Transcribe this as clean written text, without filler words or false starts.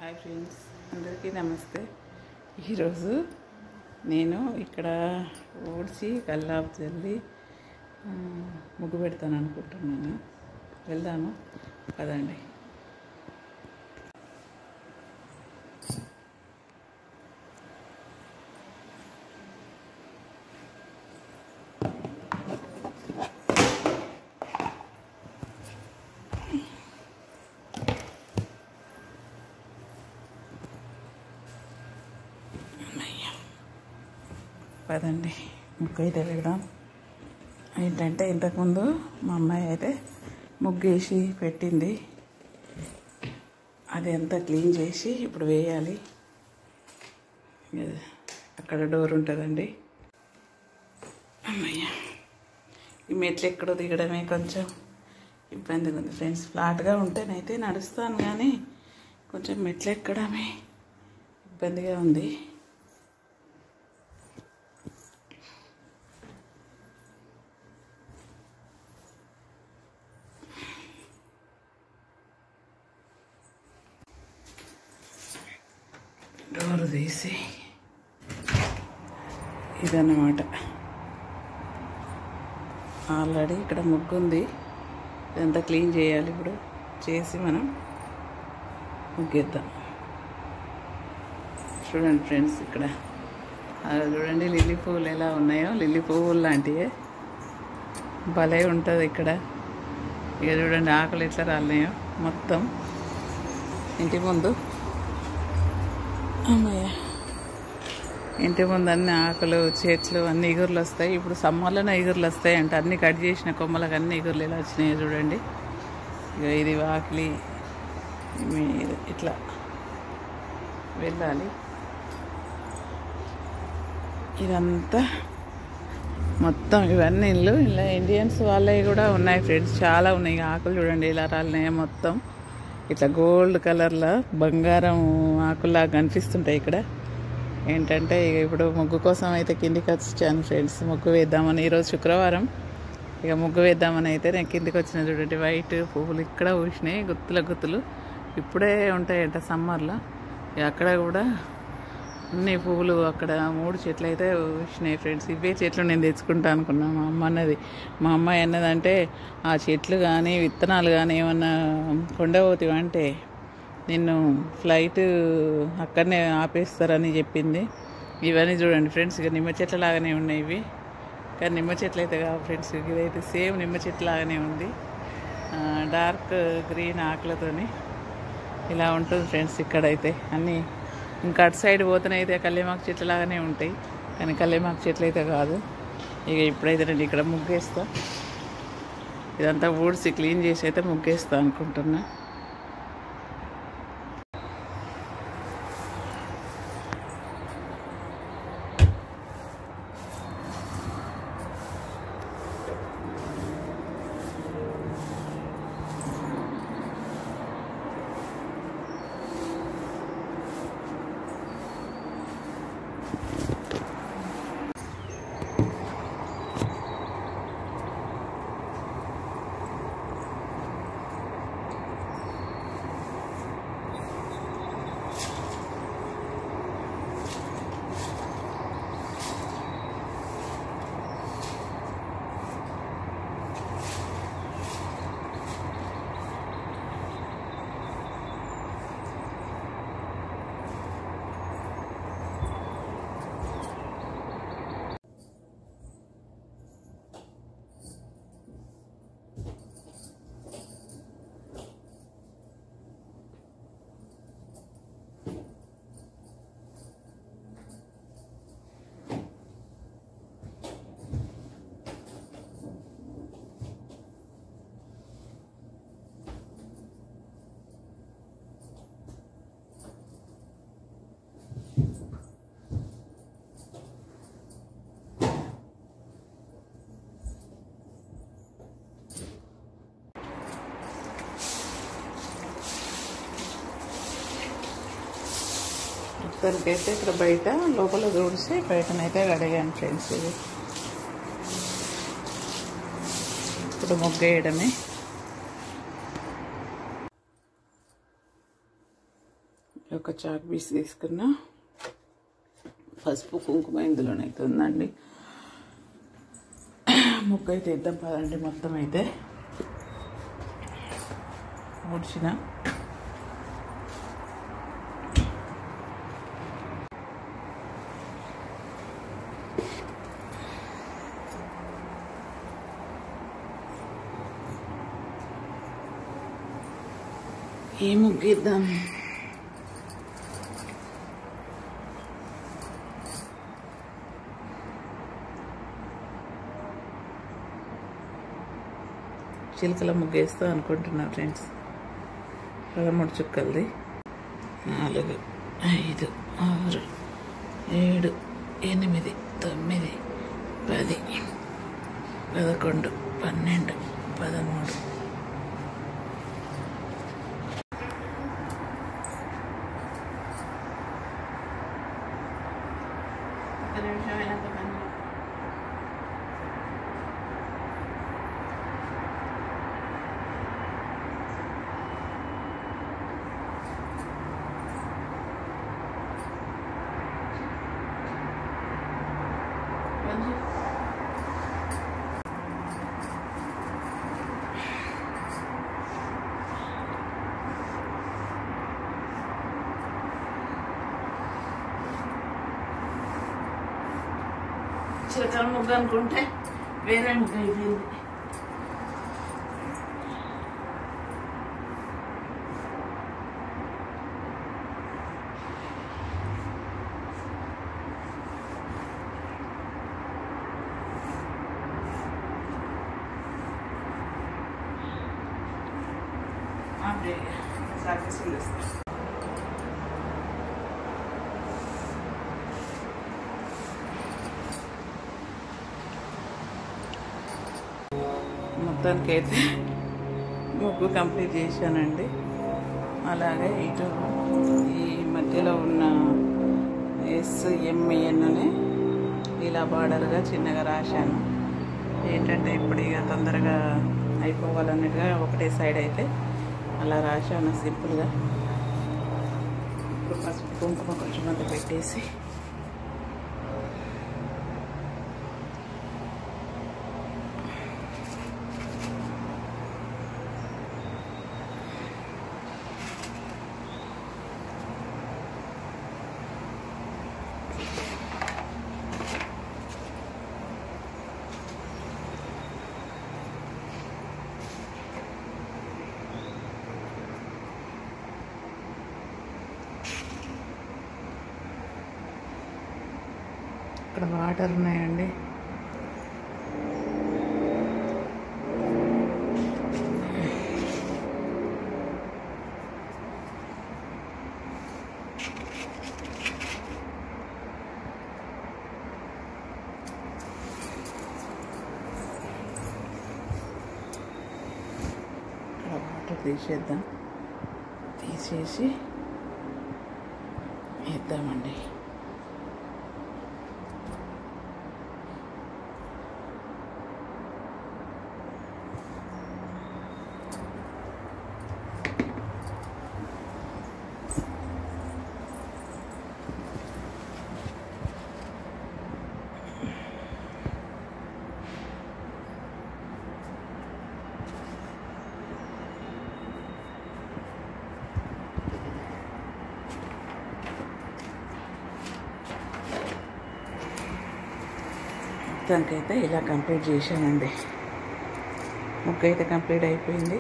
Hi friends, అందరికీ నమస్తే. ఈరోజు నేను ఇక్కడ ఊడ్చి కల్లాపు చల్లి ముగ్గు పెడతాను అనుకుంటున్నాను. వెళ్దాము పదండి. పదండి ముగ్గు అయితే పెడదాం. ఏంటంటే ఇంతకుముందు మా అమ్మాయి అయితే ముగ్గేసి పెట్టింది, అది అంతా క్లీన్ చేసి ఇప్పుడు వేయాలి. అక్కడ డోర్ ఉంటుందండి. అమ్మయ్య, ఈ మెట్లు ఎక్కడో దిగడమే కొంచెం ఇబ్బందిగా ఉంది ఫ్రెండ్స్. ఫ్లాట్గా ఉంటేనైతే నడుస్తాను, కానీ కొంచెం మెట్లు ఎక్కడమే ఇబ్బందిగా ఉంది. డోర్ తీసి ఇదన్నమాట. ఆల్రెడీ ఇక్కడ ముగ్గు ఉంది, ఇదంతా క్లీన్ చేయాలి. ఇప్పుడు చేసి మనం ముగ్గేద్దాం. చూడండి ఫ్రెండ్స్, ఇక్కడ చూడండి లిల్లీ పువ్వులు ఎలా ఉన్నాయో, లిల్లీ పువ్వులు లాంటివే భలే ఉంటుంది ఇక్కడ. ఇక చూడండి ఆకులు ఎట్లా రాలినాయో మొత్తం ఇంటి ముందు. అమ్మయ్య, ఇంటి ముందు అన్ని ఆకులు చెట్లు అన్ని ఇగుర్లు వస్తాయి. ఇప్పుడు సమ్మర్లోనే ఇగుర్లు వస్తాయి అంటే అన్ని కట్ చేసిన కొమ్మలకు అన్ని ఇగుర్లు ఎలా వచ్చినాయి చూడండి. ఇక ఇది వాకిలి మీరు ఇట్లా వెళ్ళాలి. ఇదంతా మొత్తం ఇవన్నీ ఇల్లు ఇలా ఇండియన్స్ వాళ్ళవి కూడా ఉన్నాయి ఫ్రెండ్స్, చాలా ఉన్నాయి. ఆకులు చూడండి ఇలా రాలినాయి మొత్తం. ఇట్లా గోల్డ్ కలర్లో బంగారం ఆకుల్లాగా కనిపిస్తుంటాయి ఇక్కడ. ఏంటంటే ఇక ఇప్పుడు ముగ్గు కోసం అయితే కిందికి వచ్చాను ఫ్రెండ్స్, ముగ్గు వేద్దామని. ఈరోజు శుక్రవారం, ఇక ముగ్గు వేద్దామని అయితే నేను కిందికి వచ్చిన. చూడండి వైట్ పువ్వులు ఇక్కడ పూసినాయి, గుత్తుల గుత్తులు ఇప్పుడే ఉంటాయంట సమ్మర్లో. ఇక అక్కడ కూడా అన్ని పువ్వులు, అక్కడ 3 చెట్లు అయితే పూసినాయి ఫ్రెండ్స్. ఇవే చెట్లు నేను తెచ్చుకుంటా అనుకున్నా. మా అమ్మ అన్నది, మా అమ్మాయి అన్నదంటే ఆ చెట్లు కానీ విత్తనాలు కానీ ఏమన్నా కొండపోతివంటే నిన్ను ఫ్లైట్ అక్కడనే ఆపేస్తారని చెప్పింది. ఇవన్నీ చూడండి ఫ్రెండ్స్, ఇక నిమ్మ చెట్ల లాగానే ఉన్నాయి ఇవి, కానీ నిమ్మ చెట్లు అయితే కావు ఫ్రెండ్స్. ఇదైతే సేమ్ నిమ్మ చెట్టు లాగానే ఉంది, డార్క్ గ్రీన్ ఆకులతోని ఇలా ఉంటుంది ఫ్రెండ్స్. ఇక్కడైతే అన్నీ ఇంకా అటు సైడ్ పోతేనైతే కల్లేమాకు చెట్లు లాగానే ఉంటాయి, కానీ కల్లేమాకు చెట్లు అయితే కాదు. ఇక ఇప్పుడైతే నేను ఇక్కడ ముగ్గేస్తా, ఇదంతా ఊడ్చి క్లీన్ చేసి అయితే ముగ్గేస్తా అనుకుంటున్నా. మొత్తానికైతే ఇక్కడ బయట లోపల చూడిసి బయటనైతే కడిగాను ఫ్రెండ్స్. ఇది ఇప్పుడు ముగ్గేయడమే. ఒక చాక్ పీస్ తీసుకున్నా. పసుపు కుంకుమ ఇందులోనైతే ఉందండి. ముగ్గు అయితే ఇద్దాం పదండి. మొత్తం అయితే ఊడ్చిన. ఏ ముగ్గు ఇద్దాం? చిలుకల ముగ్గు వేస్తా అనుకుంటున్నా ఫ్రెండ్స్. 13 చుక్కలది. 4, 5, 6, 7, 8, 9, 10, 11, 12, 13. చిలకల ముగ్గు అనుకుంటే వేరే ముగ్గు అయిపోయింది. మొత్తానికైతే ముగ్గు కంప్లీట్ చేశానండి. అలాగే ఇటు ఈ మధ్యలో ఉన్న SMN ఇలా బార్డర్గా చిన్నగా రాశాను. ఏంటంటే ఇప్పుడు ఇక తొందరగా అయిపోవాలన్నట్టుగా ఒకటే సైడ్ అయితే అలా రాశాను సింపుల్గా. ఇప్పుడు పసుపు కుంకుమ కొంచెం అంత పెట్టేసి ఇక్కడ వాటర్ ఉన్నాయండి. ఇక్కడ వాటర్ తీసేద్దాం. తీసేసి వేద్దామండి. మొత్తానికైతే ఇలా కంప్లీట్ చేశానండి. ముగ్గు అయితే కంప్లీట్ అయిపోయింది.